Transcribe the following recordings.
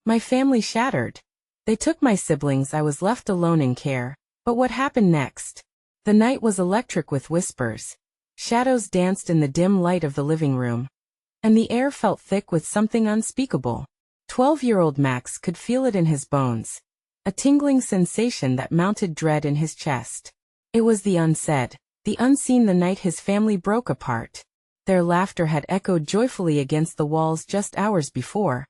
My family shattered. They took my siblings. I was left alone in care. But what happened next? The night was electric with whispers. Shadows danced in the dim light of the living room. And the air felt thick with something unspeakable. 12-year-old Max could feel it in his bones. A tingling sensation that mounted dread in his chest. It was the unsaid, the unseen. The night his family broke apart. Their laughter had echoed joyfully against the walls just hours before.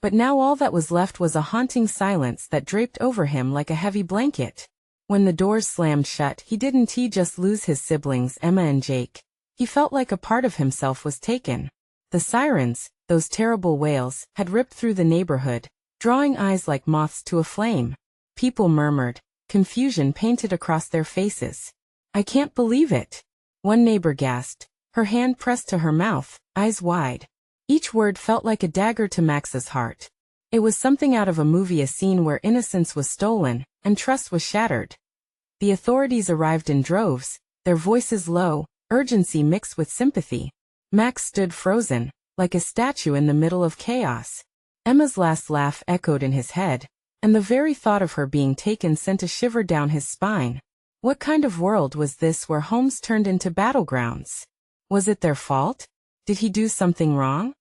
But now all that was left was a haunting silence that draped over him like a heavy blanket. When the doors slammed shut, he didn't just lose his siblings, Emma and Jake. He felt like a part of himself was taken. The sirens, those terrible wails, had ripped through the neighborhood, drawing eyes like moths to a flame. People murmured, confusion painted across their faces. "I can't believe it." One neighbor gasped, her hand pressed to her mouth, eyes wide. Each word felt like a dagger to Max's heart. It was something out of a movie, a scene where innocence was stolen, and trust was shattered. The authorities arrived in droves, their voices low, urgency mixed with sympathy. Max stood frozen, like a statue in the middle of chaos. Emma's last laugh echoed in his head, and the very thought of her being taken sent a shiver down his spine. What kind of world was this where homes turned into battlegrounds? Was it their fault? Did he do something wrong?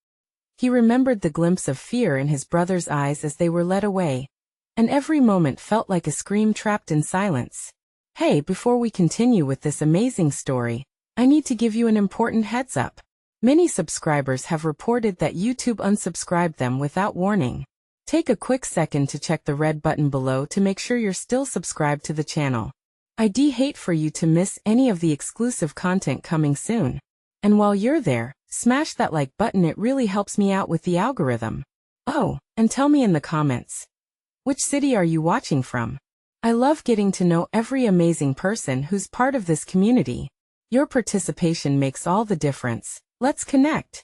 He remembered the glimpse of fear in his brother's eyes as they were led away. And every moment felt like a scream trapped in silence. Hey, before we continue with this amazing story, I need to give you an important heads up. Many subscribers have reported that YouTube unsubscribed them without warning. Take a quick second to check the red button below to make sure you're still subscribed to the channel. I'd hate for you to miss any of the exclusive content coming soon. And while you're there, smash that like button, it really helps me out with the algorithm. Oh, and tell me in the comments, which city are you watching from? I love getting to know every amazing person who's part of this community. Your participation makes all the difference. Let's connect.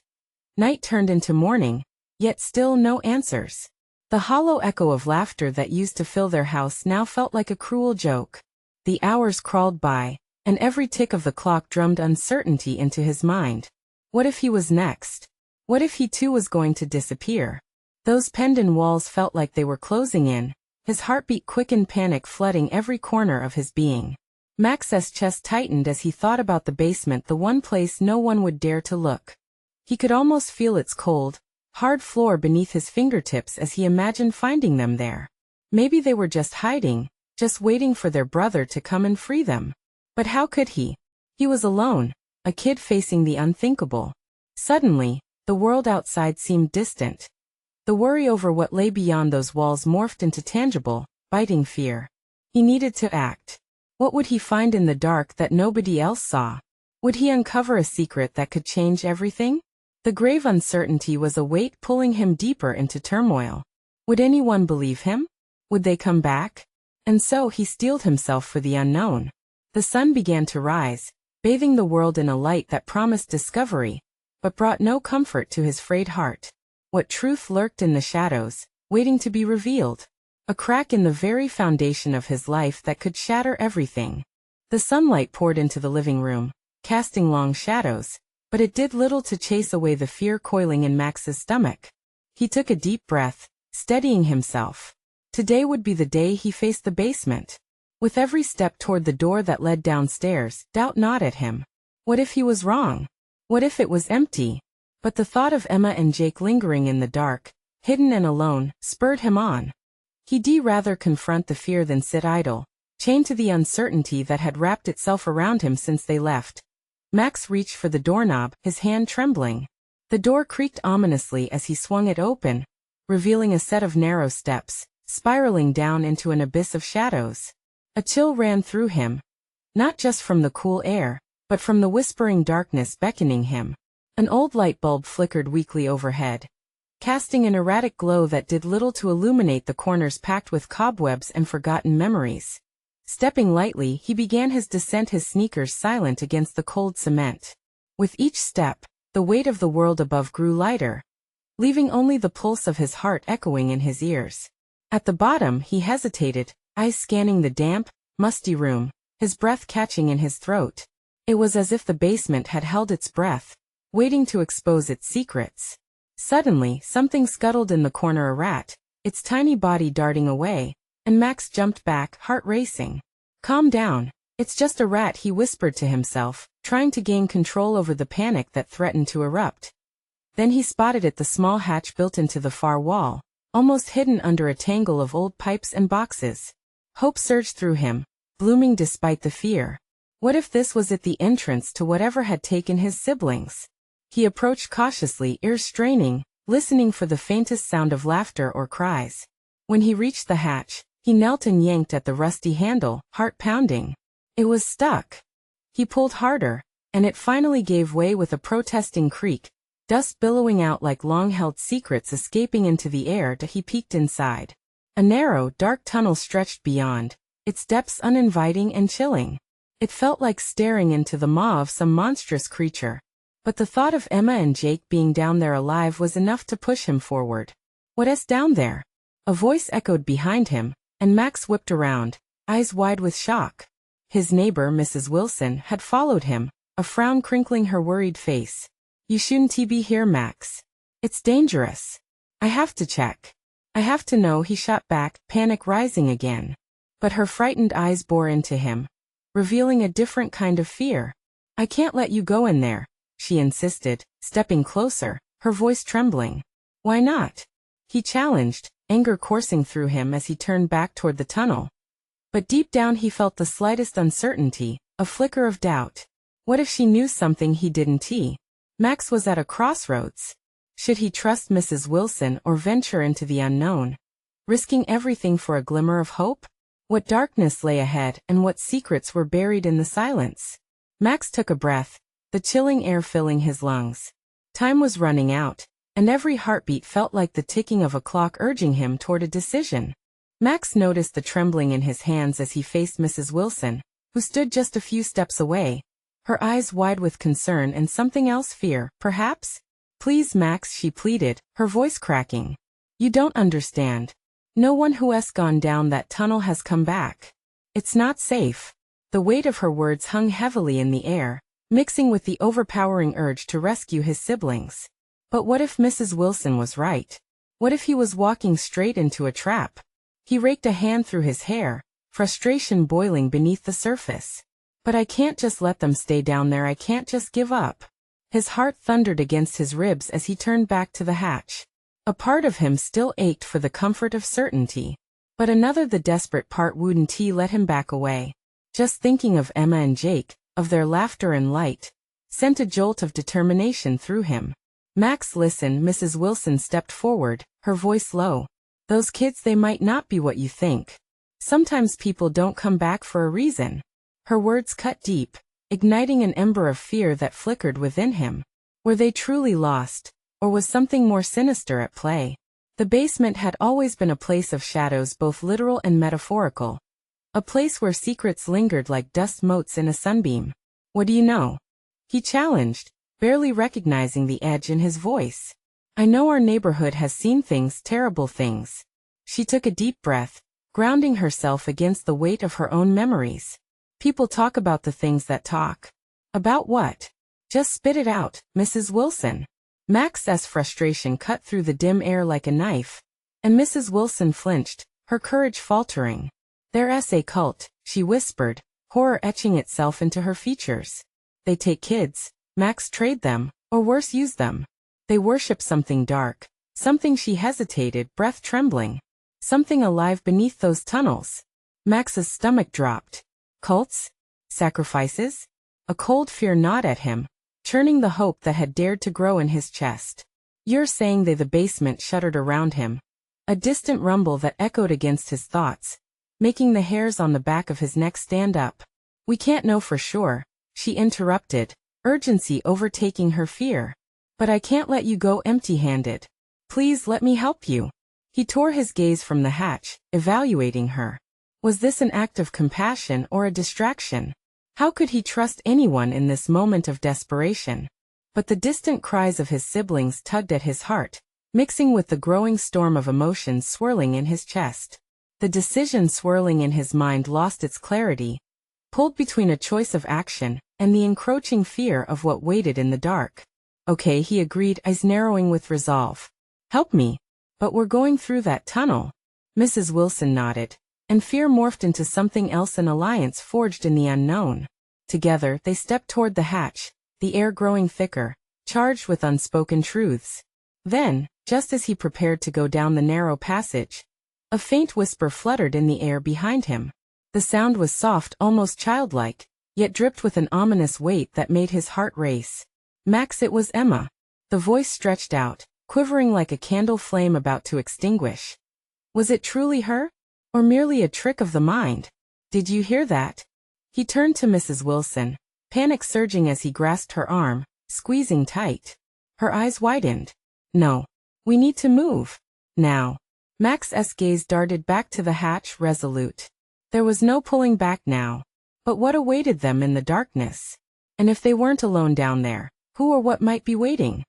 Night turned into morning, yet still no answers. The hollow echo of laughter that used to fill their house now felt like a cruel joke. The hours crawled by, and every tick of the clock drummed uncertainty into his mind. What if he was next? What if he too was going to disappear? Those penned-in walls felt like they were closing in, his heartbeat quickened, panic flooding every corner of his being. Max's chest tightened as he thought about the basement, the one place no one would dare to look. He could almost feel its cold, hard floor beneath his fingertips as he imagined finding them there. Maybe they were just hiding, just waiting for their brother to come and free them. But how could he? He was alone, a kid facing the unthinkable. Suddenly, the world outside seemed distant. The worry over what lay beyond those walls morphed into tangible, biting fear. He needed to act. What would he find in the dark that nobody else saw? Would he uncover a secret that could change everything? The grave uncertainty was a weight pulling him deeper into turmoil. Would anyone believe him? Would they come back? And so he steeled himself for the unknown. The sun began to rise, bathing the world in a light that promised discovery, but brought no comfort to his frayed heart. What truth lurked in the shadows, waiting to be revealed? A crack in the very foundation of his life that could shatter everything. The sunlight poured into the living room, casting long shadows, but it did little to chase away the fear coiling in Max's stomach. He took a deep breath, steadying himself. Today would be the day he faced the basement. With every step toward the door that led downstairs, doubt gnawed at him. What if he was wrong? What if it was empty? But the thought of Emma and Jake lingering in the dark, hidden and alone, spurred him on. He'd rather confront the fear than sit idle, chained to the uncertainty that had wrapped itself around him since they left. Max reached for the doorknob, his hand trembling. The door creaked ominously as he swung it open, revealing a set of narrow steps, spiraling down into an abyss of shadows. A chill ran through him, not just from the cool air, but from the whispering darkness beckoning him. An old light bulb flickered weakly overhead, casting an erratic glow that did little to illuminate the corners packed with cobwebs and forgotten memories. Stepping lightly, he began his descent, his sneakers silent against the cold cement. With each step, the weight of the world above grew lighter, leaving only the pulse of his heart echoing in his ears. At the bottom, he hesitated, eyes scanning the damp, musty room, his breath catching in his throat. It was as if the basement had held its breath, waiting to expose its secrets. Suddenly, something scuttled in the corner, a rat, its tiny body darting away, and Max jumped back, heart racing. Calm down. It's just a rat, he whispered to himself, trying to gain control over the panic that threatened to erupt. Then he spotted it, the small hatch built into the far wall, almost hidden under a tangle of old pipes and boxes. Hope surged through him, blooming despite the fear. What if this was the entrance to whatever had taken his siblings? He approached cautiously, ears straining, listening for the faintest sound of laughter or cries. When he reached the hatch, he knelt and yanked at the rusty handle, heart pounding. It was stuck. He pulled harder, and it finally gave way with a protesting creak, dust billowing out like long-held secrets escaping into the air. He peeked inside. A narrow, dark tunnel stretched beyond, its depths uninviting and chilling. It felt like staring into the maw of some monstrous creature. But the thought of Emma and Jake being down there alive was enough to push him forward. "What's down there?" A voice echoed behind him, and Max whipped around, eyes wide with shock. His neighbor, Mrs. Wilson, had followed him, a frown crinkling her worried face. "You shouldn't be here, Max. It's dangerous. I have to check. I have to know," he shot back, panic rising again. But her frightened eyes bore into him, revealing a different kind of fear. "I can't let you go in there," she insisted, stepping closer, her voice trembling. "Why not?" he challenged, anger coursing through him as he turned back toward the tunnel. But deep down he felt the slightest uncertainty, a flicker of doubt. What if she knew something he didn't? Max was at a crossroads. Should he trust Mrs. Wilson or venture into the unknown, risking everything for a glimmer of hope? What darkness lay ahead, and what secrets were buried in the silence? Max took a breath, the chilling air filling his lungs. Time was running out, and every heartbeat felt like the ticking of a clock urging him toward a decision. Max noticed the trembling in his hands as he faced Mrs. Wilson, who stood just a few steps away, her eyes wide with concern and something else, fear, perhaps? "Please, Max," she pleaded, her voice cracking. "You don't understand. No one who has gone down that tunnel has come back. It's not safe." The weight of her words hung heavily in the air, mixing with the overpowering urge to rescue his siblings. But what if Mrs. Wilson was right? What if he was walking straight into a trap? He raked a hand through his hair, frustration boiling beneath the surface. "But I can't just let them stay down there, I can't just give up." His heart thundered against his ribs as he turned back to the hatch. A part of him still ached for the comfort of certainty. But another, the desperate part, wouldn't let him back away. Just thinking of Emma and Jake, of their laughter and light, sent a jolt of determination through him. "Max, listen," Mrs. Wilson stepped forward, her voice low. "Those kids, they might not be what you think. Sometimes people don't come back for a reason." Her words cut deep, igniting an ember of fear that flickered within him. Were they truly lost, or was something more sinister at play? The basement had always been a place of shadows, both literal and metaphorical. A place where secrets lingered like dust motes in a sunbeam. "What do you know?" he challenged, barely recognizing the edge in his voice. "I know our neighborhood has seen things, terrible things." She took a deep breath, grounding herself against the weight of her own memories. "People talk about the things that talk." "About what? Just spit it out, Mrs. Wilson." Max's frustration cut through the dim air like a knife, and Mrs. Wilson flinched, her courage faltering. "There's a cult," she whispered, horror etching itself into her features. "They take kids, Max, trade them, or worse, use them. They worship something dark, something." She hesitated, breath trembling. "Something alive beneath those tunnels." Max's stomach dropped. Cults? Sacrifices? A cold fear gnawed at him, churning the hope that had dared to grow in his chest. "You're saying they?" The basement shuddered around him, a distant rumble that echoed against his thoughts, making the hairs on the back of his neck stand up. "We can't know for sure," she interrupted, urgency overtaking her fear. "But I can't let you go empty-handed. Please let me help you." He tore his gaze from the hatch, evaluating her. Was this an act of compassion or a distraction? How could he trust anyone in this moment of desperation? But the distant cries of his siblings tugged at his heart, mixing with the growing storm of emotions swirling in his chest. The decision swirling in his mind lost its clarity, pulled between a choice of action and the encroaching fear of what waited in the dark. "Okay," he agreed, eyes narrowing with resolve. "Help me. But we're going through that tunnel. Mrs. Wilson nodded, and fear morphed into something else, an alliance forged in the unknown. Together, they stepped toward the hatch, the air growing thicker, charged with unspoken truths. Then, just as he prepared to go down the narrow passage, a faint whisper fluttered in the air behind him. The sound was soft, almost childlike, yet dripped with an ominous weight that made his heart race. Max, it was Emma. The voice stretched out, quivering like a candle flame about to extinguish. Was it truly her? Or merely a trick of the mind? Did you hear that? He turned to Mrs. Wilson, panic surging as he grasped her arm, squeezing tight. Her eyes widened. No. We need to move. Now. Max's gaze darted back to the hatch, resolute. There was no pulling back now. But what awaited them in the darkness? And if they weren't alone down there, who or what might be waiting?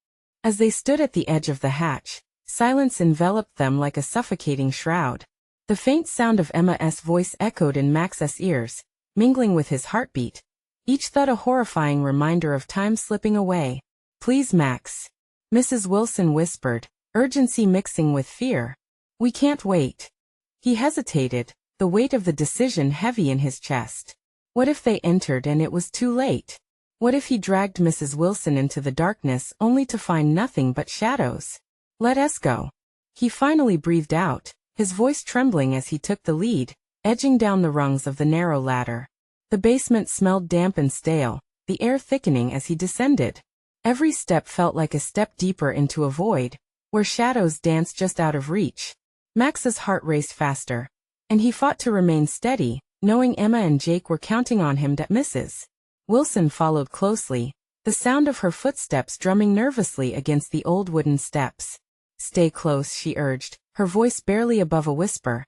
As they stood at the edge of the hatch, silence enveloped them like a suffocating shroud. The faint sound of Emma's voice echoed in Max's ears, mingling with his heartbeat, each thud a horrifying reminder of time slipping away. Please, Max. Mrs. Wilson whispered, urgency mixing with fear. We can't wait. He hesitated, the weight of the decision heavy in his chest. What if they entered and it was too late? What if he dragged Mrs. Wilson into the darkness only to find nothing but shadows? Let us go. He finally breathed out, his voice trembling as he took the lead, edging down the rungs of the narrow ladder. The basement smelled damp and stale, the air thickening as he descended. Every step felt like a step deeper into a void, where shadows danced just out of reach. Max's heart raced faster, and he fought to remain steady, knowing Emma and Jake were counting on him. Mrs. Wilson followed closely, the sound of her footsteps drumming nervously against the old wooden steps. Stay close, she urged, her voice barely above a whisper.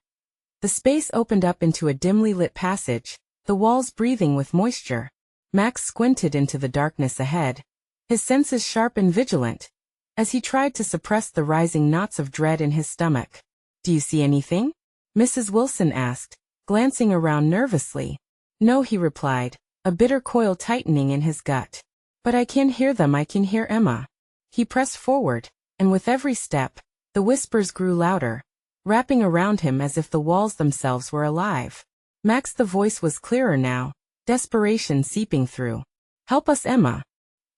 The space opened up into a dimly lit passage, the walls breathing with moisture. Max squinted into the darkness ahead, his senses sharp and vigilant, as he tried to suppress the rising knots of dread in his stomach. Do you see anything? Mrs. Wilson asked, glancing around nervously. No, he replied, a bitter coil tightening in his gut. But I can hear them, I can hear Emma. He pressed forward, and with every step, the whispers grew louder, wrapping around him as if the walls themselves were alive. Max, the voice was clearer now, desperation seeping through. Help us, Emma.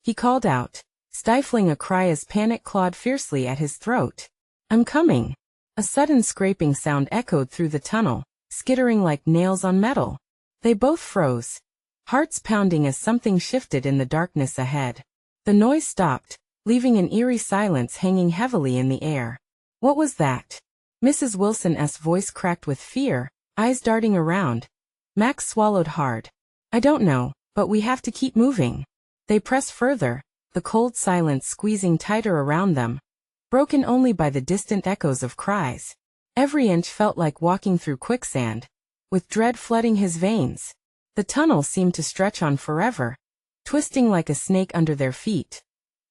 He called out, stifling a cry as panic clawed fiercely at his throat. I'm coming. A sudden scraping sound echoed through the tunnel, skittering like nails on metal. They both froze, hearts pounding as something shifted in the darkness ahead. The noise stopped, leaving an eerie silence hanging heavily in the air. What was that? Mrs. Wilson's voice cracked with fear, eyes darting around. Max swallowed hard. I don't know, but we have to keep moving. They pressed further, the cold silence squeezing tighter around them, broken only by the distant echoes of cries. Every inch felt like walking through quicksand, with dread flooding his veins. The tunnel seemed to stretch on forever, twisting like a snake under their feet.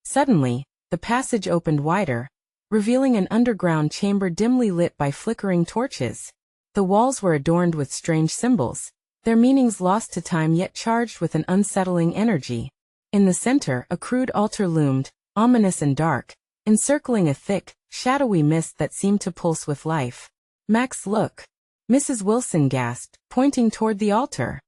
Suddenly, the passage opened wider, revealing an underground chamber dimly lit by flickering torches. The walls were adorned with strange symbols, their meanings lost to time yet charged with an unsettling energy. In the center, a crude altar loomed, ominous and dark, encircling a thick, shadowy mist that seemed to pulse with life. Max, look. Mrs. Wilson gasped, pointing toward the altar.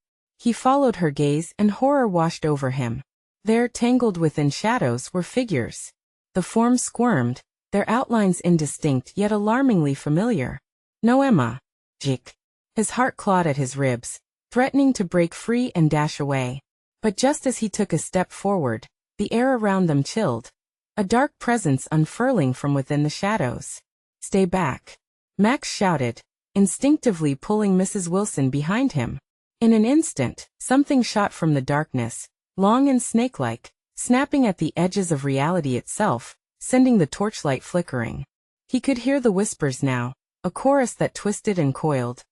He followed her gaze and horror washed over him. There, tangled within shadows, were figures. The forms squirmed, their outlines indistinct yet alarmingly familiar. No, Emma. Jake. His heart clawed at his ribs, threatening to break free and dash away. But just as he took a step forward, the air around them chilled, a dark presence unfurling from within the shadows. Stay back. Max shouted, instinctively pulling Mrs. Wilson behind him. In an instant, something shot from the darkness, long and snake-like, snapping at the edges of reality itself, sending the torchlight flickering. He could hear the whispers now, a chorus that twisted and coiled,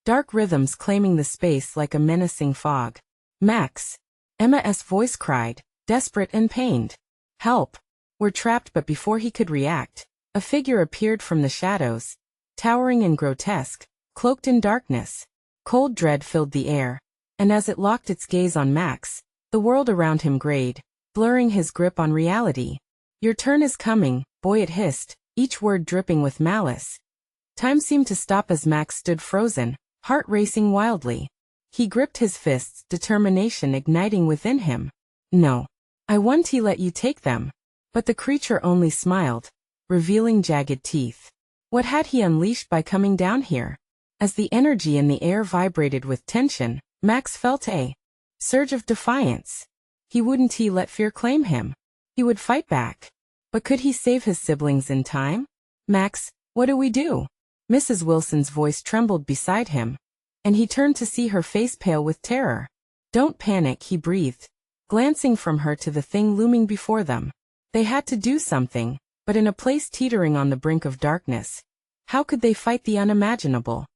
dark rhythms claiming the space like a menacing fog. Max. Emma's voice cried, desperate and pained. Help. We're trapped. But before he could react, a figure appeared from the shadows, towering and grotesque, cloaked in darkness. Cold dread filled the air, and as it locked its gaze on Max, the world around him grayed, blurring his grip on reality. Your turn is coming, boy, it hissed, each word dripping with malice. Time seemed to stop as Max stood frozen, heart racing wildly. He gripped his fists, determination igniting within him. No. I won't let you take them. But the creature only smiled, revealing jagged teeth. What had he unleashed by coming down here? As the energy in the air vibrated with tension, Max felt a surge of defiance. He wouldn't let fear claim him. He would fight back. But could he save his siblings in time? Max, what do we do? Mrs. Wilson's voice trembled beside him, and he turned to see her face pale with terror. Don't panic, he breathed, glancing from her to the thing looming before them. They had to do something, but in a place teetering on the brink of darkness. How could they fight the unimaginable?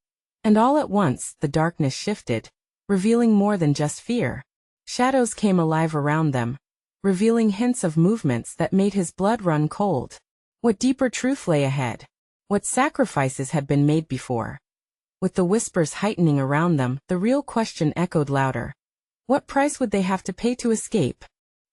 And all at once, the darkness shifted, revealing more than just fear. Shadows came alive around them, revealing hints of movements that made his blood run cold. What deeper truth lay ahead? What sacrifices had been made before? With the whispers heightening around them, the real question echoed louder. What price would they have to pay to escape?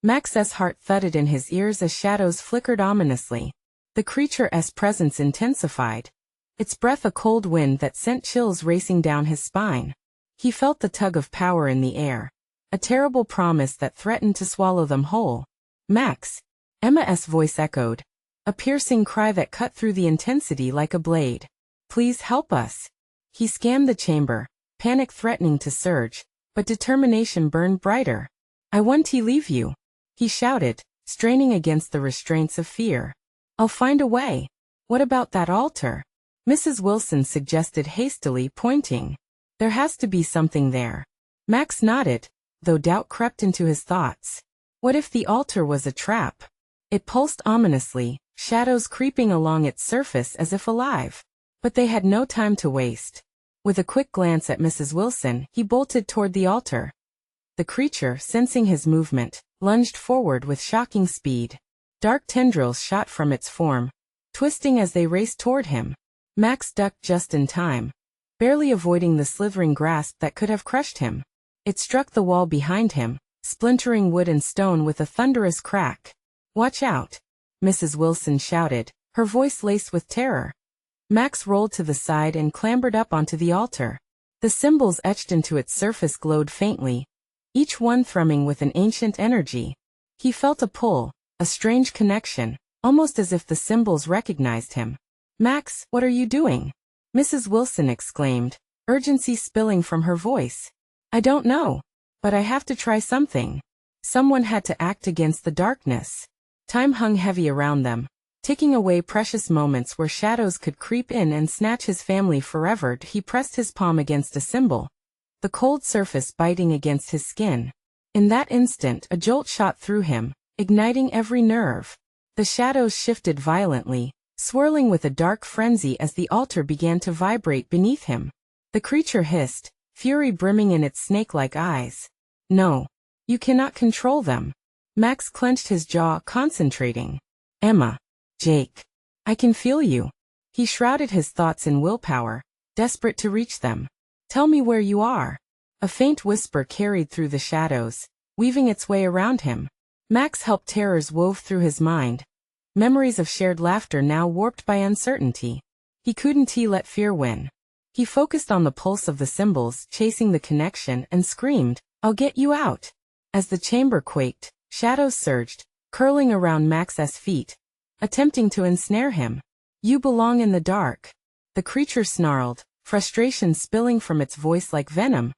Max's heart thudded in his ears as shadows flickered ominously. The creature's presence intensified, its breath a cold wind that sent chills racing down his spine. He felt the tug of power in the air, a terrible promise that threatened to swallow them whole. Max! Emma's voice echoed, a piercing cry that cut through the intensity like a blade. Please help us. He scanned the chamber, panic threatening to surge, but determination burned brighter. I won't leave you, he shouted, straining against the restraints of fear. I'll find a way. What about that altar? Mrs. Wilson suggested hastily, pointing. There has to be something there. Max nodded, though doubt crept into his thoughts. What if the altar was a trap? It pulsed ominously, shadows creeping along its surface as if alive. But they had no time to waste. With a quick glance at Mrs. Wilson, he bolted toward the altar. The creature, sensing his movement, lunged forward with shocking speed. Dark tendrils shot from its form, twisting as they raced toward him. Max ducked just in time, barely avoiding the slithering grasp that could have crushed him. It struck the wall behind him, splintering wood and stone with a thunderous crack. Watch out! Mrs. Wilson shouted, her voice laced with terror. Max rolled to the side and clambered up onto the altar. The symbols etched into its surface glowed faintly, each one thrumming with an ancient energy. He felt a pull, a strange connection, almost as if the symbols recognized him. Max, what are you doing? Mrs. Wilson exclaimed, urgency spilling from her voice. I don't know, but I have to try something. Someone had to act against the darkness. Time hung heavy around them, ticking away precious moments where shadows could creep in and snatch his family forever. He pressed his palm against a symbol, the cold surface biting against his skin. In that instant, a jolt shot through him, igniting every nerve. The shadows shifted violently, swirling with a dark frenzy as the altar began to vibrate beneath him. The creature hissed, fury brimming in its snake-like eyes. No. You cannot control them. Max clenched his jaw, concentrating. Emma. Jake. I can feel you. He shrouded his thoughts in willpower, desperate to reach them. Tell me where you are. A faint whisper carried through the shadows, weaving its way around him. Max helped terrors wove through his mind, memories of shared laughter now warped by uncertainty. He couldn't let fear win. He focused on the pulse of the symbols, chasing the connection, and screamed, I'll get you out. As the chamber quaked, shadows surged, curling around Max's feet, attempting to ensnare him. You belong in the dark. The creature snarled, frustration spilling from its voice like venom.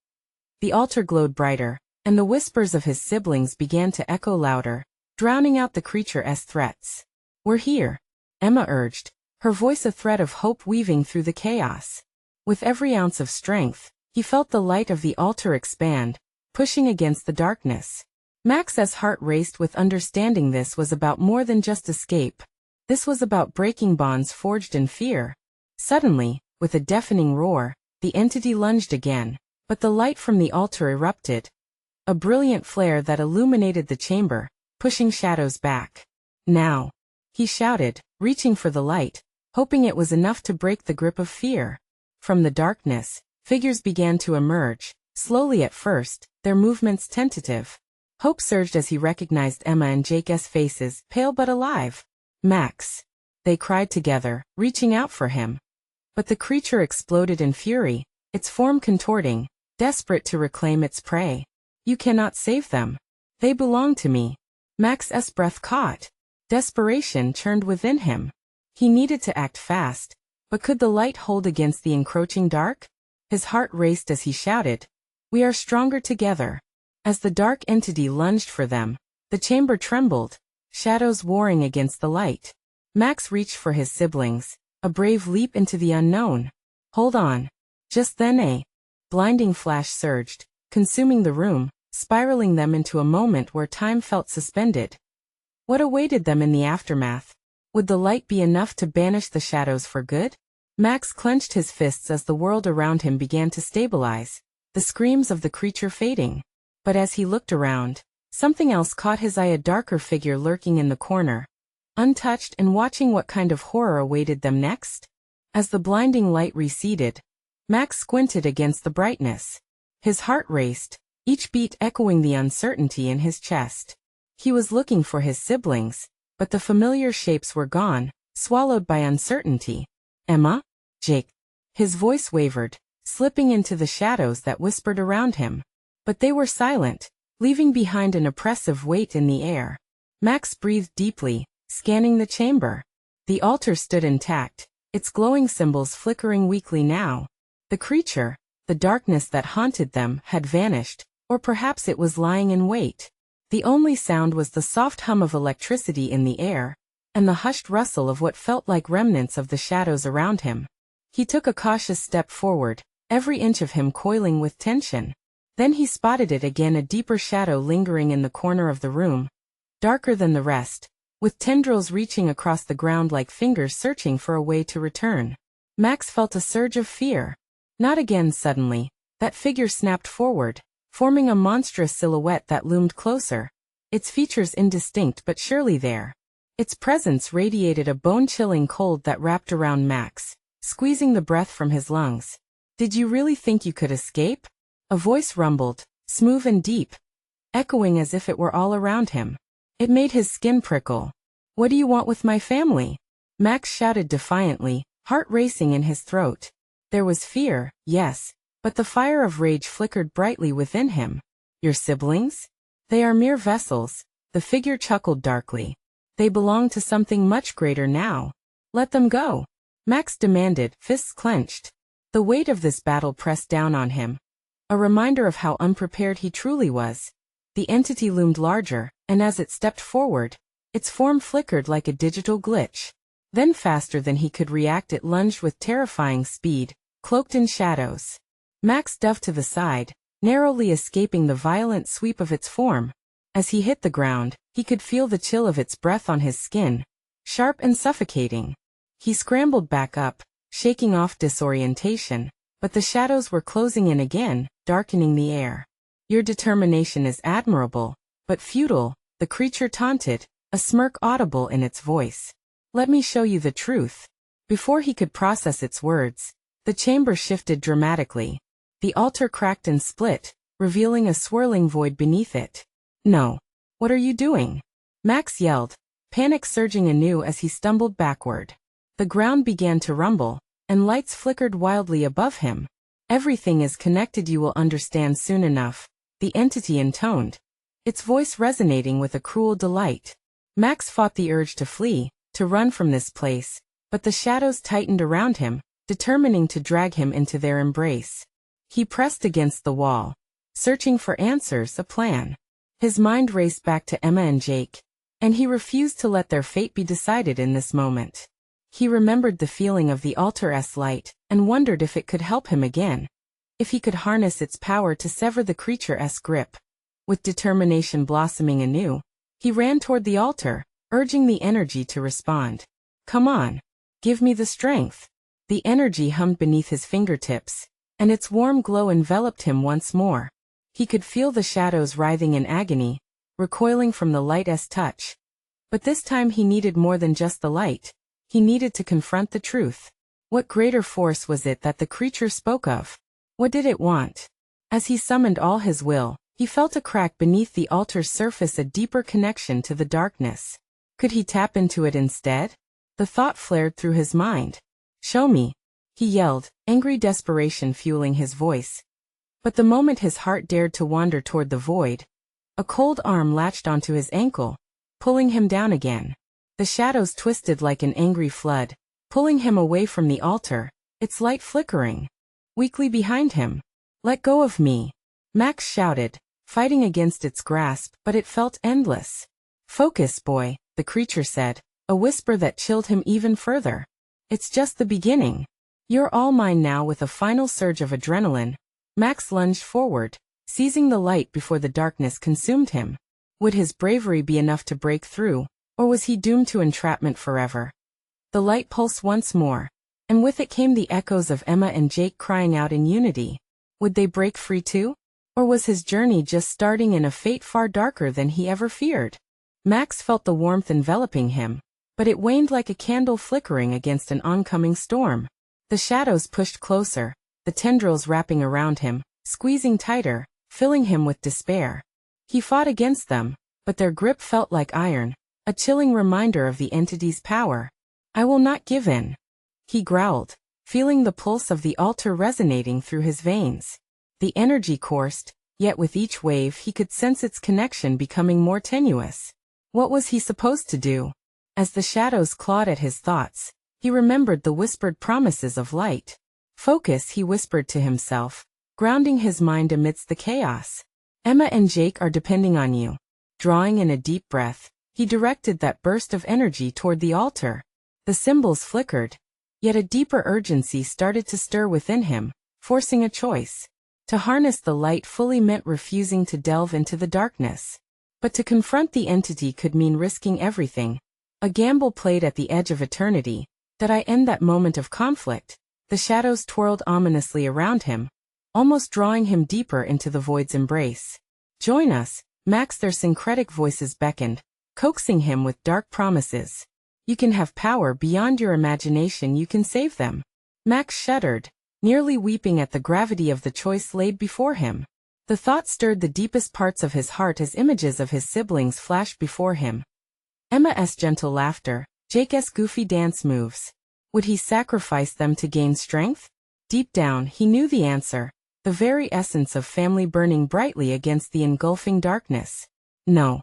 The altar glowed brighter, and the whispers of his siblings began to echo louder, drowning out the creature's threats. We're here, Emma urged, her voice a thread of hope weaving through the chaos. With every ounce of strength, he felt the light of the altar expand, pushing against the darkness. Max's heart raced with understanding this was about more than just escape. This was about breaking bonds forged in fear. Suddenly, with a deafening roar, the entity lunged again, but the light from the altar erupted. A brilliant flare that illuminated the chamber, pushing shadows back. Now, he shouted, reaching for the light, hoping it was enough to break the grip of fear. From the darkness, figures began to emerge, slowly at first, their movements tentative. Hope surged as he recognized Emma and Jake's faces, pale but alive. Max. they cried together, reaching out for him. But the creature exploded in fury, its form contorting, desperate to reclaim its prey. You cannot save them. They belong to me. Max's breath caught. Desperation churned within him. He needed to act fast, but could the light hold against the encroaching dark? His heart raced as he shouted, "We are stronger together." As the dark entity lunged for them, the chamber trembled, shadows warring against the light. Max reached for his siblings, a brave leap into the unknown. Hold on. Just then a blinding flash surged, consuming the room, spiraling them into a moment where time felt suspended. What awaited them in the aftermath? Would the light be enough to banish the shadows for good? Max clenched his fists as the world around him began to stabilize, the screams of the creature fading. But as he looked around, something else caught his eye, a darker figure lurking in the corner, untouched and watching what kind of horror awaited them next. As the blinding light receded, Max squinted against the brightness. His heart raced, each beat echoing the uncertainty in his chest. He was looking for his siblings, but the familiar shapes were gone, swallowed by uncertainty. Emma? Jake? His voice wavered, slipping into the shadows that whispered around him. But they were silent, leaving behind an oppressive weight in the air. Max breathed deeply, scanning the chamber. The altar stood intact, its glowing symbols flickering weakly now. The creature, the darkness that haunted them, had vanished, or perhaps it was lying in wait. The only sound was the soft hum of electricity in the air, and the hushed rustle of what felt like remnants of the shadows around him. He took a cautious step forward, every inch of him coiling with tension. Then he spotted it again, a deeper shadow lingering in the corner of the room, darker than the rest, with tendrils reaching across the ground like fingers searching for a way to return. Max felt a surge of fear. Not again. Suddenly, that figure snapped forward, forming a monstrous silhouette that loomed closer, its features indistinct but surely there. Its presence radiated a bone-chilling cold that wrapped around Max, squeezing the breath from his lungs. "Did you really think you could escape?" A voice rumbled, smooth and deep, echoing as if it were all around him. It made his skin prickle. "What do you want with my family?" Max shouted defiantly, heart racing in his throat. There was fear, yes, but the fire of rage flickered brightly within him. "Your siblings? They are mere vessels," the figure chuckled darkly. "They belong to something much greater now. Let them go," Max demanded, fists clenched. The weight of this battle pressed down on him, a reminder of how unprepared he truly was. The entity loomed larger, and as it stepped forward, its form flickered like a digital glitch. Then faster than he could react, it lunged with terrifying speed, cloaked in shadows. Max dove to the side, narrowly escaping the violent sweep of its form. As he hit the ground, he could feel the chill of its breath on his skin, sharp and suffocating. He scrambled back up, shaking off disorientation, but the shadows were closing in again, darkening the air. "Your determination is admirable, but futile," the creature taunted, a smirk audible in its voice. "Let me show you the truth." Before he could process its words, the chamber shifted dramatically. The altar cracked and split, revealing a swirling void beneath it. "No. What are you doing?" Max yelled, panic surging anew as he stumbled backward. The ground began to rumble, and lights flickered wildly above him. "Everything is connected, you will understand soon enough," the entity intoned, its voice resonating with a cruel delight. Max fought the urge to flee, to run from this place, but the shadows tightened around him, determining to drag him into their embrace. He pressed against the wall, searching for answers, a plan. His mind raced back to Emma and Jake, and he refused to let their fate be decided in this moment. He remembered the feeling of the altar's light, and wondered if it could help him again. If he could harness its power to sever the creature's grip. With determination blossoming anew, he ran toward the altar, urging the energy to respond. "Come on. Give me the strength." The energy hummed beneath his fingertips, and its warm glow enveloped him once more. He could feel the shadows writhing in agony, recoiling from the light's touch. But this time he needed more than just the light. He needed to confront the truth. What greater force was it that the creature spoke of? What did it want? As he summoned all his will, he felt a crack beneath the altar's surface, a deeper connection to the darkness. Could he tap into it instead? The thought flared through his mind. "Show me," he yelled, angry desperation fueling his voice. But the moment his heart dared to wander toward the void, a cold arm latched onto his ankle, pulling him down again. The shadows twisted like an angry flood, pulling him away from the altar, its light flickering weakly behind him. "Let go of me," Max shouted, fighting against its grasp, but it felt endless. "Focus, boy," the creature said, a whisper that chilled him even further. "It's just the beginning. You're all mine now." With a final surge of adrenaline, Max lunged forward, seizing the light before the darkness consumed him. Would his bravery be enough to break through, or was he doomed to entrapment forever? The light pulsed once more, and with it came the echoes of Emma and Jake crying out in unity. Would they break free too? Or was his journey just starting in a fate far darker than he ever feared? Max felt the warmth enveloping him, but it waned like a candle flickering against an oncoming storm. The shadows pushed closer, the tendrils wrapping around him, squeezing tighter, filling him with despair. He fought against them, but their grip felt like iron, a chilling reminder of the entity's power. "I will not give in," he growled, feeling the pulse of the altar resonating through his veins. The energy coursed, yet with each wave he could sense its connection becoming more tenuous. What was he supposed to do? As the shadows clawed at his thoughts, he remembered the whispered promises of light. "Focus," he whispered to himself, grounding his mind amidst the chaos. "Emma and Jake are depending on you." Drawing in a deep breath, he directed that burst of energy toward the altar. The symbols flickered, yet a deeper urgency started to stir within him, forcing a choice. To harness the light fully meant refusing to delve into the darkness. But to confront the entity could mean risking everything. A gamble played at the edge of eternity. Did I end that moment of conflict? The shadows twirled ominously around him, almost drawing him deeper into the void's embrace. "Join us, Max," their syncretic voices beckoned, coaxing him with dark promises. "You can have power beyond your imagination. You can save them." Max shuddered, nearly weeping at the gravity of the choice laid before him. The thought stirred the deepest parts of his heart as images of his siblings flashed before him. Emma's gentle laughter, Jake's goofy dance moves. Would he sacrifice them to gain strength? Deep down, he knew the answer, the very essence of family burning brightly against the engulfing darkness. "No,"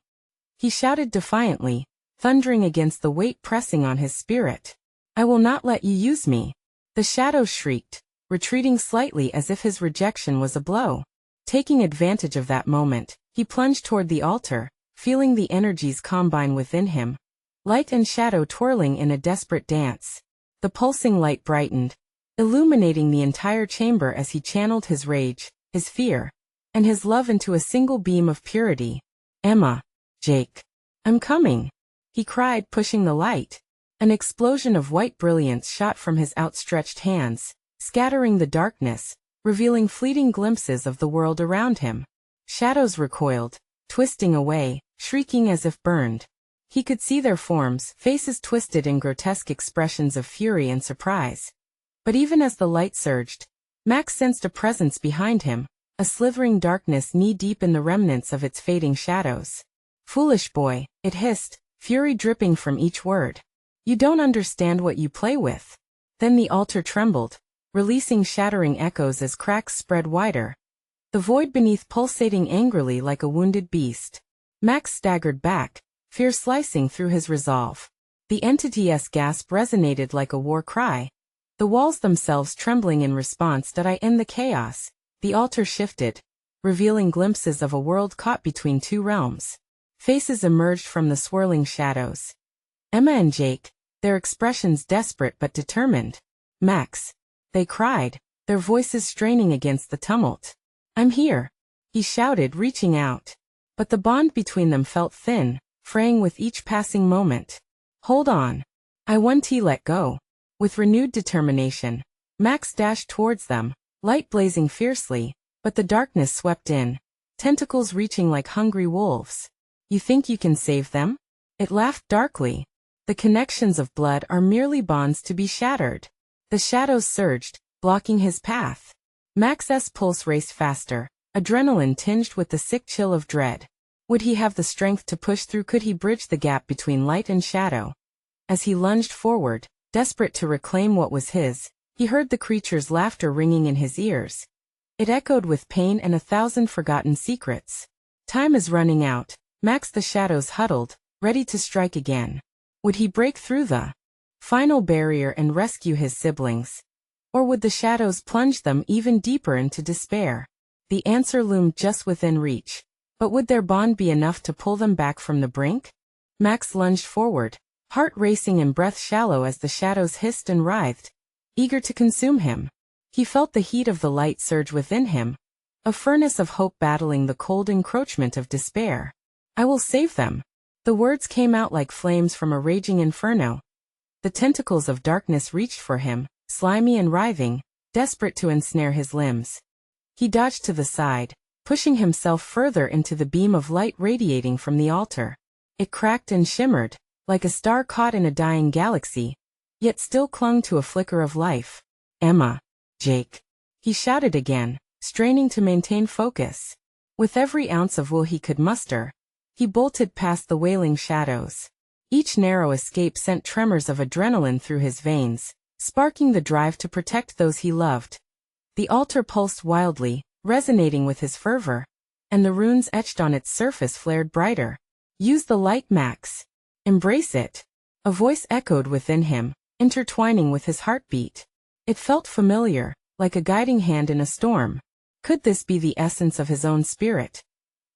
he shouted defiantly, thundering against the weight pressing on his spirit. "I will not let you use me." The shadows shrieked, retreating slightly as if his rejection was a blow. Taking advantage of that moment, he plunged toward the altar, feeling the energies combine within him. Light and shadow twirling in a desperate dance. The pulsing light brightened, illuminating the entire chamber as he channeled his rage, his fear, and his love into a single beam of purity. "Emma, Jake, I'm coming," he cried, pushing the light. An explosion of white brilliance shot from his outstretched hands, scattering the darkness, revealing fleeting glimpses of the world around him. Shadows recoiled, twisting away, shrieking as if burned. He could see their forms, faces twisted in grotesque expressions of fury and surprise. But even as the light surged, Max sensed a presence behind him, a slithering darkness knee-deep in the remnants of its fading shadows. "Foolish boy," it hissed, fury dripping from each word. "You don't understand what you play with." Then the altar trembled, releasing shattering echoes as cracks spread wider. The void beneath pulsating angrily like a wounded beast. Max staggered back, fear slicing through his resolve. The entity's gasp resonated like a war cry. The walls themselves trembling in response. Did I end the chaos? The altar shifted, revealing glimpses of a world caught between two realms. Faces emerged from the swirling shadows. Emma and Jake, their expressions desperate but determined. "Max," they cried, their voices straining against the tumult. "I'm here," he shouted, reaching out. But the bond between them felt thin, fraying with each passing moment. "Hold on. I won't let go." With renewed determination, Max dashed towards them, light blazing fiercely, but the darkness swept in, tentacles reaching like hungry wolves. "You think you can save them?" It laughed darkly. "The connections of blood are merely bonds to be shattered." The shadows surged, blocking his path. Max's pulse raced faster, adrenaline tinged with the sick chill of dread. Would he have the strength to push through? Could he bridge the gap between light and shadow? As he lunged forward, desperate to reclaim what was his, he heard the creature's laughter ringing in his ears. It echoed with pain and 1,000 forgotten secrets. Time is running out. Max the shadows huddled, ready to strike again. Would he break through the final barrier and rescue his siblings? Or would the shadows plunge them even deeper into despair? The answer loomed just within reach. But would their bond be enough to pull them back from the brink? Max lunged forward, heart racing and breath shallow as the shadows hissed and writhed, eager to consume him. He felt the heat of the light surge within him, a furnace of hope battling the cold encroachment of despair. I will save them. The words came out like flames from a raging inferno. The tentacles of darkness reached for him, slimy and writhing, desperate to ensnare his limbs. He dodged to the side, pushing himself further into the beam of light radiating from the altar. It cracked and shimmered, like a star caught in a dying galaxy, yet still clung to a flicker of life. Emma, Jake, he shouted again, straining to maintain focus. With every ounce of will he could muster, he bolted past the wailing shadows. Each narrow escape sent tremors of adrenaline through his veins, sparking the drive to protect those he loved. The altar pulsed wildly, resonating with his fervor, and the runes etched on its surface flared brighter. Use the light, Max. Embrace it. A voice echoed within him, intertwining with his heartbeat. It felt familiar, like a guiding hand in a storm. Could this be the essence of his own spirit?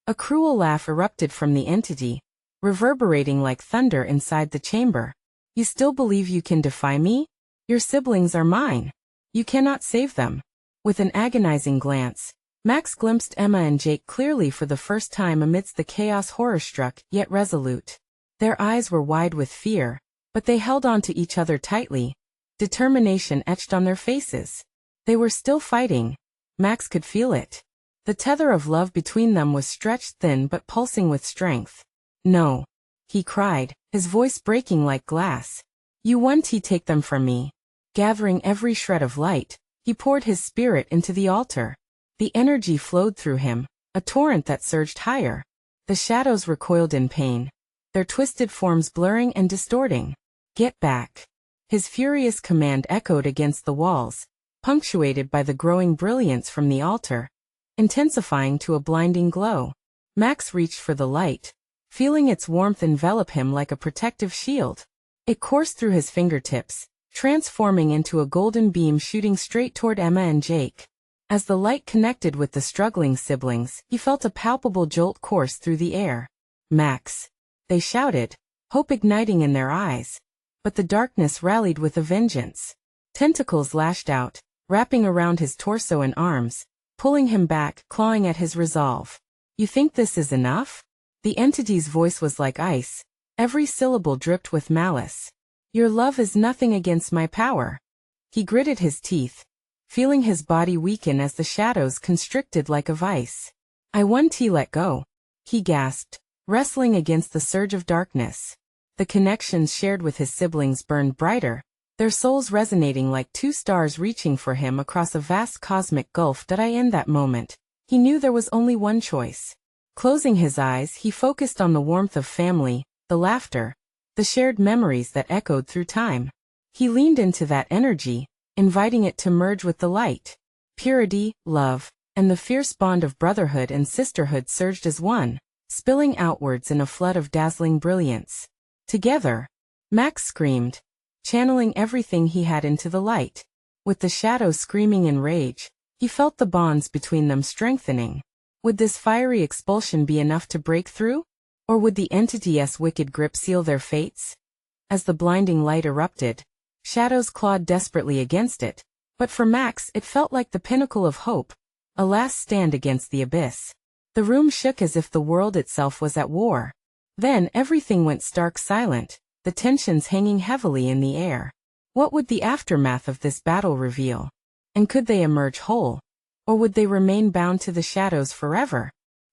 A cruel laugh erupted from the entity, reverberating like thunder inside the chamber. You still believe you can defy me? Your siblings are mine. You cannot save them. With an agonizing glance, Max glimpsed Emma and Jake clearly for the first time amidst the chaos, horror-struck, yet resolute. Their eyes were wide with fear, but they held on to each other tightly, determination etched on their faces. They were still fighting. Max could feel it. The tether of love between them was stretched thin but pulsing with strength. No, he cried, his voice breaking like glass. You won't take them from me. Gathering every shred of light, he poured his spirit into the altar. The energy flowed through him, a torrent that surged higher. The shadows recoiled in pain, their twisted forms blurring and distorting. Get back. His furious command echoed against the walls, punctuated by the growing brilliance from the altar, intensifying to a blinding glow. Max reached for the light, feeling its warmth envelop him like a protective shield. It coursed through his fingertips, transforming into a golden beam shooting straight toward Emma and Jake. As the light connected with the struggling siblings, he felt a palpable jolt course through the air. Max! They shouted, hope igniting in their eyes. But the darkness rallied with a vengeance. Tentacles lashed out, wrapping around his torso and arms, pulling him back, clawing at his resolve. You think this is enough? The entity's voice was like ice, every syllable dripped with malice. Your love is nothing against my power. He gritted his teeth, feeling his body weaken as the shadows constricted like a vice. I won't let go, he gasped, wrestling against the surge of darkness. The connections shared with his siblings burned brighter, their souls resonating like two stars reaching for him across a vast cosmic gulf. In that moment, he knew there was only one choice. Closing his eyes, he focused on the warmth of family, the laughter, the shared memories that echoed through time. He leaned into that energy, inviting it to merge with the light. Purity, love, and the fierce bond of brotherhood and sisterhood surged as one, spilling outwards in a flood of dazzling brilliance. Together, Max screamed, channeling everything he had into the light. With the shadows screaming in rage, he felt the bonds between them strengthening. Would this fiery expulsion be enough to break through? Or would the entity's wicked grip seal their fates? As the blinding light erupted, shadows clawed desperately against it, but for Max it felt like the pinnacle of hope, a last stand against the abyss. The room shook as if the world itself was at war. Then everything went stark silent, the tensions hanging heavily in the air. What would the aftermath of this battle reveal? And could they emerge whole? Or would they remain bound to the shadows forever?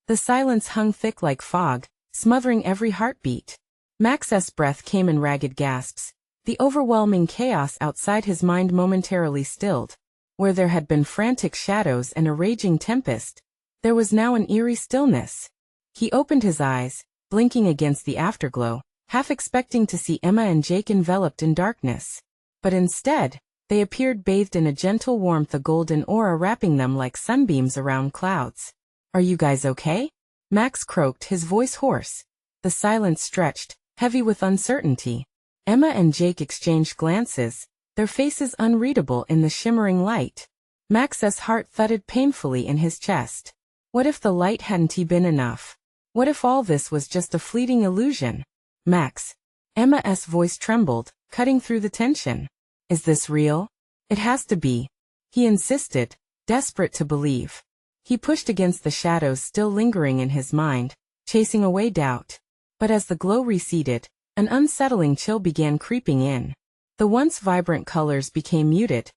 The silence hung thick like fog, smothering every heartbeat. Max's breath came in ragged gasps, the overwhelming chaos outside his mind momentarily stilled. Where there had been frantic shadows and a raging tempest, there was now an eerie stillness. He opened his eyes, blinking against the afterglow, half expecting to see Emma and Jake enveloped in darkness. But instead, they appeared bathed in a gentle warmth, a golden aura wrapping them like sunbeams around clouds. "Are you guys okay?" Max croaked, his voice hoarse. The silence stretched, heavy with uncertainty. Emma and Jake exchanged glances, their faces unreadable in the shimmering light. Max's heart thudded painfully in his chest. What if the light hadn't been enough? What if all this was just a fleeting illusion? "Max." Emma's voice trembled, cutting through the tension. "Is this real?" "It has to be," he insisted, desperate to believe. He pushed against the shadows still lingering in his mind, chasing away doubt. But as the glow receded, an unsettling chill began creeping in. The once vibrant colors became muted,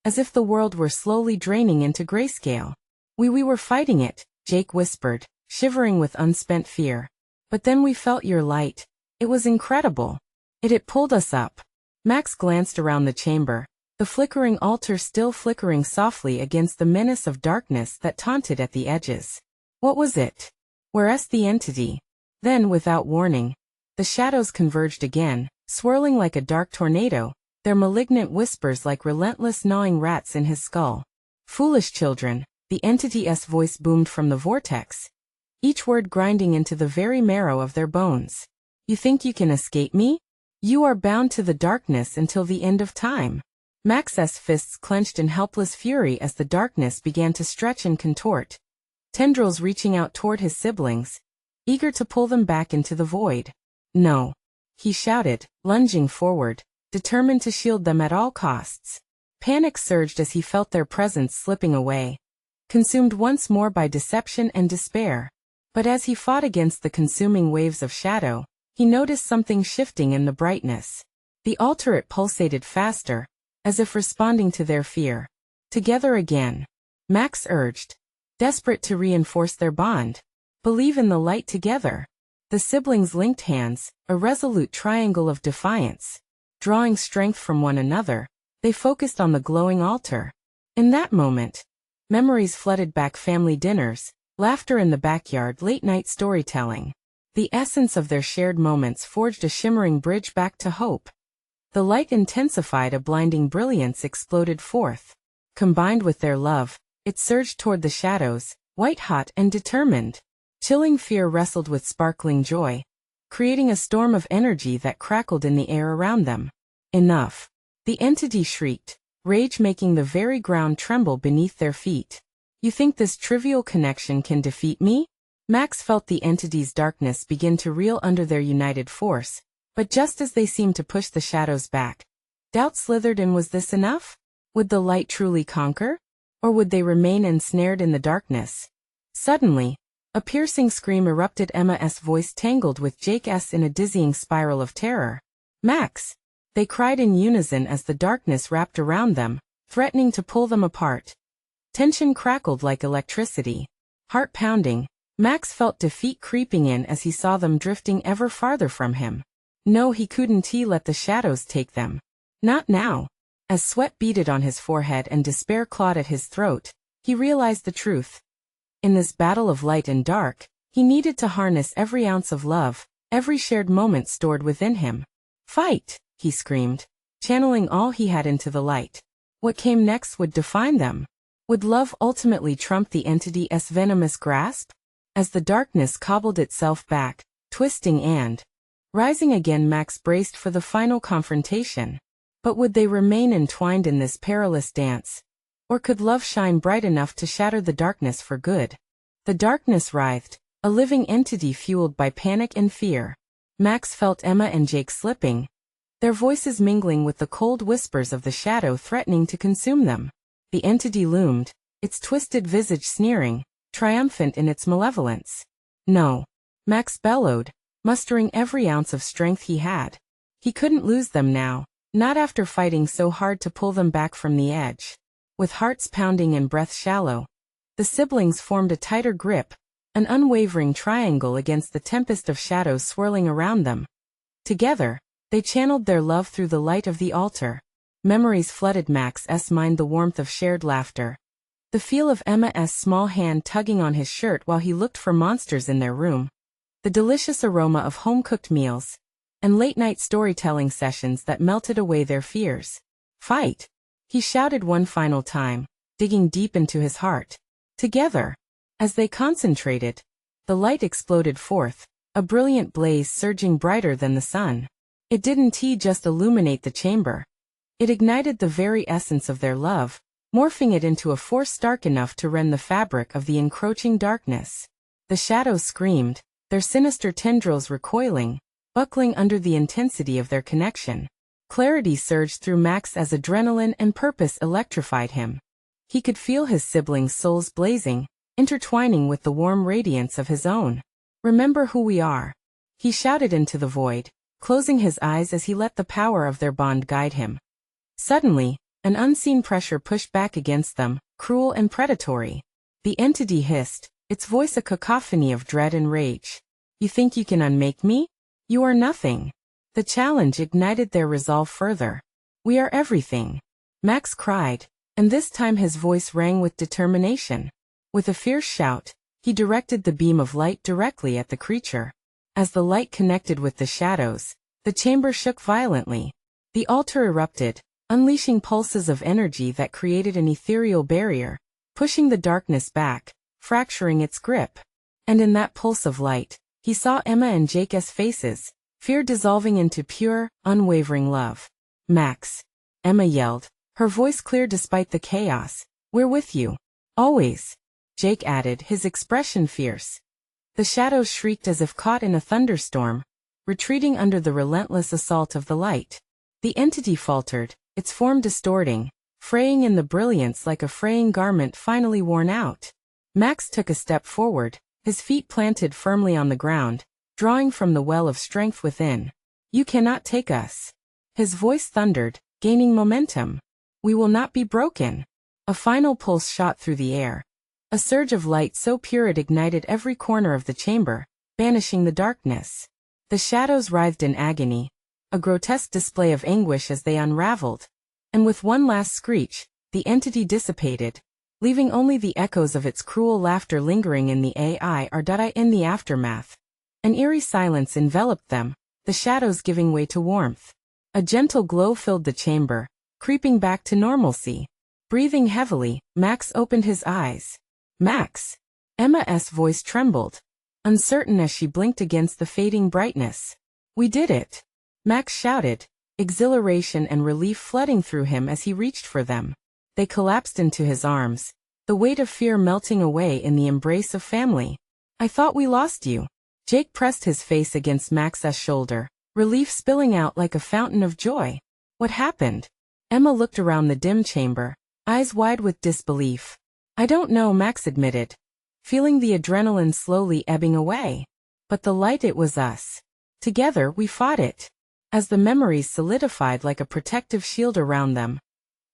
as if the world were slowly draining into grayscale. We were fighting it," Jake whispered, shivering with unspent fear. "But then we felt your light. It was incredible. It pulled us up." Max glanced around the chamber, the flickering altar still flickering softly against the menace of darkness that taunted at the edges. What was it? Where's the entity? Then, without warning, the shadows converged again, swirling like a dark tornado, their malignant whispers like relentless gnawing rats in his skull. "Foolish children," the entity's voice boomed from the vortex, each word grinding into the very marrow of their bones. "You think you can escape me? You are bound to the darkness until the end of time." Max's fists clenched in helpless fury as the darkness began to stretch and contort, tendrils reaching out toward his siblings, eager to pull them back into the void. "No," he shouted, lunging forward, determined to shield them at all costs. Panic surged as he felt their presence slipping away, consumed once more by deception and despair. But as he fought against the consuming waves of shadow, he noticed something shifting in the brightness. The altar pulsated faster, as if responding to their fear. "Together again," Max urged, desperate to reinforce their bond. "Believe in the light together." The siblings linked hands, a resolute triangle of defiance. Drawing strength from one another, they focused on the glowing altar. In that moment, memories flooded back: family dinners, laughter in the backyard, late-night storytelling. The essence of their shared moments forged a shimmering bridge back to hope. The light intensified, a blinding brilliance exploded forth. Combined with their love, it surged toward the shadows, white-hot and determined. Chilling fear wrestled with sparkling joy, creating a storm of energy that crackled in the air around them. "Enough!" the entity shrieked, rage making the very ground tremble beneath their feet. "You think this trivial connection can defeat me?" Max felt the entity's darkness begin to reel under their united force, but just as they seemed to push the shadows back, doubt slithered in. Was this enough? Would the light truly conquer? Or would they remain ensnared in the darkness? Suddenly, a piercing scream erupted, Emma's voice tangled with Jake's in a dizzying spiral of terror. "Max!" they cried in unison as the darkness wrapped around them, threatening to pull them apart. Tension crackled like electricity. Heart pounding, Max felt defeat creeping in as he saw them drifting ever farther from him. No, he couldn't let the shadows take them. Not now. As sweat beaded on his forehead and despair clawed at his throat, he realized the truth. In this battle of light and dark, he needed to harness every ounce of love, every shared moment stored within him. "Fight!" he screamed, channeling all he had into the light. What came next would define them. Would love ultimately trump the entity's venomous grasp? As the darkness cobbled itself back, twisting and rising again, Max braced for the final confrontation. But would they remain entwined in this perilous dance? Or could love shine bright enough to shatter the darkness for good? The darkness writhed, a living entity fueled by panic and fear. Max felt Emma and Jake slipping, their voices mingling with the cold whispers of the shadow threatening to consume them. The entity loomed, its twisted visage sneering, triumphant in its malevolence. "No," Max bellowed, mustering every ounce of strength he had. He couldn't lose them now, not after fighting so hard to pull them back from the edge. With hearts pounding and breath shallow, the siblings formed a tighter grip, an unwavering triangle against the tempest of shadows swirling around them. Together, they channeled their love through the light of the altar. Memories flooded Max's mind, the warmth of shared laughter, the feel of Emma's small hand tugging on his shirt while he looked for monsters in their room, the delicious aroma of home-cooked meals, and late-night storytelling sessions that melted away their fears. Fight! He shouted one final time, digging deep into his heart. Together. As they concentrated, the light exploded forth, a brilliant blaze surging brighter than the sun. It didn't just illuminate the chamber. It ignited the very essence of their love, morphing it into a force stark enough to rend the fabric of the encroaching darkness. The shadows screamed, their sinister tendrils recoiling, buckling under the intensity of their connection. Clarity surged through Max as adrenaline and purpose electrified him. He could feel his siblings' souls blazing, intertwining with the warm radiance of his own. "Remember who we are," he shouted into the void, closing his eyes as he let the power of their bond guide him. Suddenly, an unseen pressure pushed back against them, cruel and predatory. The entity hissed, its voice a cacophony of dread and rage. "You think you can unmake me? You are nothing." The challenge ignited their resolve further. "We are everything," Max cried, and this time his voice rang with determination. With a fierce shout, he directed the beam of light directly at the creature. As the light connected with the shadows, the chamber shook violently. The altar erupted, unleashing pulses of energy that created an ethereal barrier, pushing the darkness back, fracturing its grip. And in that pulse of light, he saw Emma and Jake's faces, fear dissolving into pure, unwavering love. "Max," Emma yelled, her voice clear despite the chaos, "we're with you. Always," Jake added, his expression fierce. The shadows shrieked as if caught in a thunderstorm, retreating under the relentless assault of the light. The entity faltered, its form distorting, fraying in the brilliance like a fraying garment finally worn out. Max took a step forward, his feet planted firmly on the ground, drawing from the well of strength within. "You cannot take us." His voice thundered, gaining momentum. "We will not be broken." A final pulse shot through the air. A surge of light so pure it ignited every corner of the chamber, banishing the darkness. The shadows writhed in agony, a grotesque display of anguish as they unraveled. And with one last screech, the entity dissipated, leaving only the echoes of its cruel laughter lingering in the in the aftermath. An eerie silence enveloped them, the shadows giving way to warmth. A gentle glow filled the chamber, creeping back to normalcy. Breathing heavily, Max opened his eyes. "Max!" Emma's voice trembled, uncertain as she blinked against the fading brightness. "We did it!" Max shouted, exhilaration and relief flooding through him as he reached for them. They collapsed into his arms, the weight of fear melting away in the embrace of family. "I thought we lost you." Jake pressed his face against Max's shoulder, relief spilling out like a fountain of joy. "What happened?" Emma looked around the dim chamber, eyes wide with disbelief. "I don't know," Max admitted, feeling the adrenaline slowly ebbing away. "But the light, it was us. Together we fought it." As the memories solidified like a protective shield around them,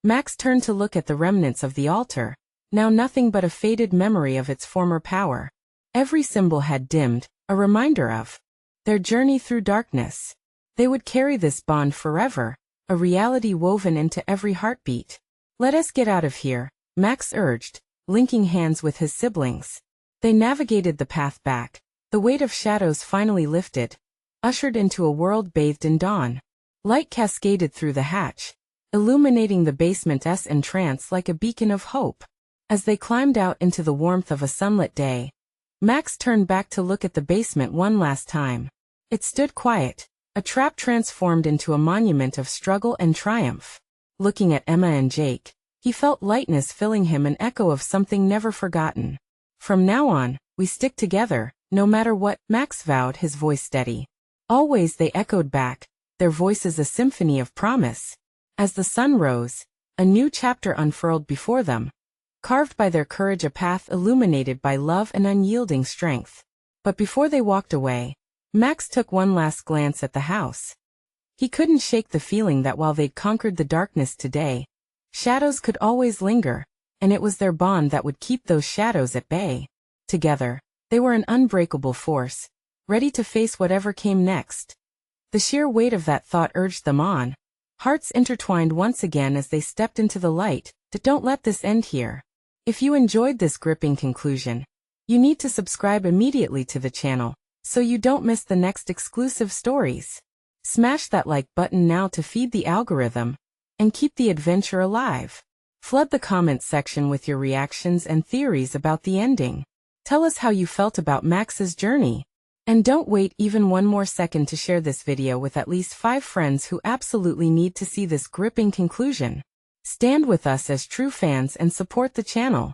Max turned to look at the remnants of the altar, now nothing but a faded memory of its former power. Every symbol had dimmed, a reminder of their journey through darkness. They would carry this bond forever, a reality woven into every heartbeat. "Let us get out of here," Max urged, linking hands with his siblings. They navigated the path back, the weight of shadows finally lifted, ushered into a world bathed in dawn. Light cascaded through the hatch, illuminating the basement's entrance like a beacon of hope. As they climbed out into the warmth of a sunlit day, Max turned back to look at the basement one last time. It stood quiet, a trap transformed into a monument of struggle and triumph. Looking at Emma and Jake, he felt lightness filling him, an echo of something never forgotten. "From now on, we stick together, no matter what," Max vowed, his voice steady. "Always," they echoed back, their voices a symphony of promise. As the sun rose, a new chapter unfurled before them, carved by their courage, a path illuminated by love and unyielding strength. But before they walked away, Max took one last glance at the house. He couldn't shake the feeling that while they'd conquered the darkness today, shadows could always linger, and it was their bond that would keep those shadows at bay. Together, they were an unbreakable force, ready to face whatever came next. The sheer weight of that thought urged them on, hearts intertwined once again as they stepped into the light. Don't let this end here. If you enjoyed this gripping conclusion, you need to subscribe immediately to the channel, so you don't miss the next exclusive stories. Smash that like button now to feed the algorithm and keep the adventure alive. Flood the comments section with your reactions and theories about the ending. Tell us how you felt about Max's journey. And don't wait even one more second to share this video with at least 5 friends who absolutely need to see this gripping conclusion. Stand with us as true fans and support the channel.